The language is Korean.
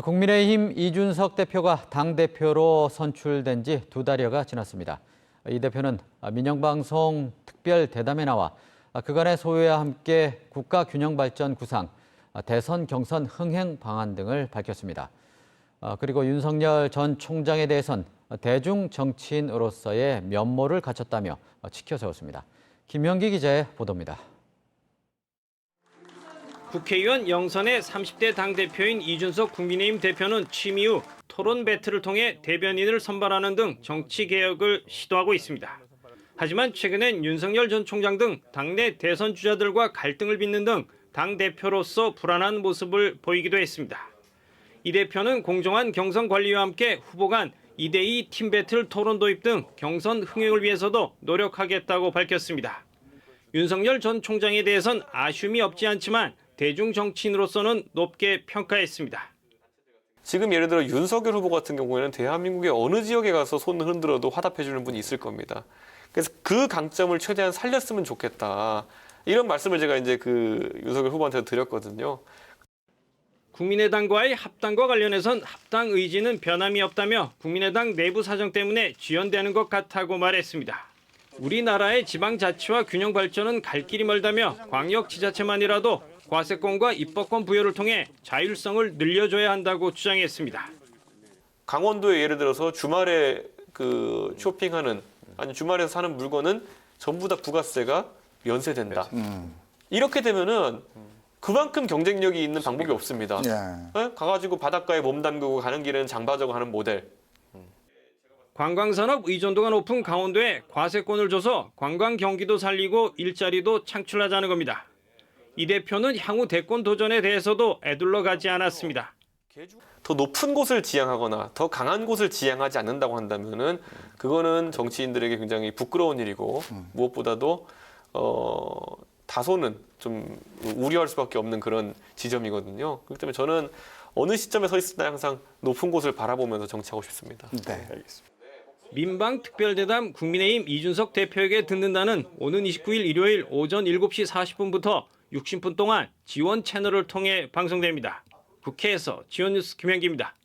국민의힘 이준석 대표가 당대표로 선출된 지 2달여가 지났습니다. 이 대표는 민영방송 특별 대담에 나와 그간의 소회와 함께 국가균형발전 구상, 대선 경선 흥행 방안 등을 밝혔습니다. 그리고 윤석열 전 총장에 대해선 대중 정치인으로서의 면모를 갖췄다며 치켜세웠습니다. 김현기 기자의 보도입니다. 국회의원 영선의 30대 당대표인 이준석 국민의힘 대표는 취임 이후 토론 배틀을 통해 대변인을 선발하는 등 정치 개혁을 시도하고 있습니다. 하지만 최근엔 윤석열 전 총장 등 당내 대선 주자들과 갈등을 빚는 등 당대표로서 불안한 모습을 보이기도 했습니다. 이 대표는 공정한 경선 관리와 함께 후보 간 2대2 팀 배틀 토론 도입 등 경선 흥행을 위해서도 노력하겠다고 밝혔습니다. 윤석열 전 총장에 대해선 아쉬움이 없지 않지만 대중 정치인으로서는 높게 평가했습니다. 지금 예를 들어 윤석열 후보 같은 경우에는 대한민국의 어느 지역에 가서 손을 흔들어도 화답해주는 분이 있을 겁니다. 그래서 그 강점을 최대한 살렸으면 좋겠다. 이런 말씀을 제가 이제 윤석열 후보한테 드렸거든요. 국민의당과의 합당과 관련해선 합당 의지는 변함이 없다며 국민의당 내부 사정 때문에 지연되는 것 같다고 말했습니다. 우리나라의 지방자치와 균형 발전은 갈 길이 멀다며 광역지자체만이라도 과세권과 입법권 부여를 통해 자율성을 늘려줘야 한다고 주장했습니다. 강원도에 예를 들어서 주말에 쇼핑하는 아니 주말에서 사는 물건은 전부 다 부가세가 면세된다. 이렇게 되면은 그만큼 경쟁력이 있는 방법이 없습니다. 가가지고 바닷가에 몸 담그고 가는 길에는 장바자고 하는 모델. 관광산업 의존도가 높은 강원도에 과세권을 줘서 관광 경기도 살리고 일자리도 창출하자는 겁니다. 이 대표는 향후 대권 도전에 대해서도 애둘러 가지 않았습니다. 더 높은 곳을 지향하거나 더 강한 곳을 지향하지 않는다고 한다면은 그거는 정치인들에게 굉장히 부끄러운 일이고 무엇보다도 다소는 좀 우려할 수밖에 없는 그런 지점이거든요. 그렇기 때문에 저는 어느 시점에 서 있을 때 항상 높은 곳을 바라보면서 정치하고 싶습니다. 네. 알겠습니다. 민방 특별대담 국민의힘 이준석 대표에게 듣는다는 오는 29일 일요일 오전 7시 40분부터 60분 동안 지원 채널을 통해 방송됩니다. 국회에서 지원뉴스 김현기입니다.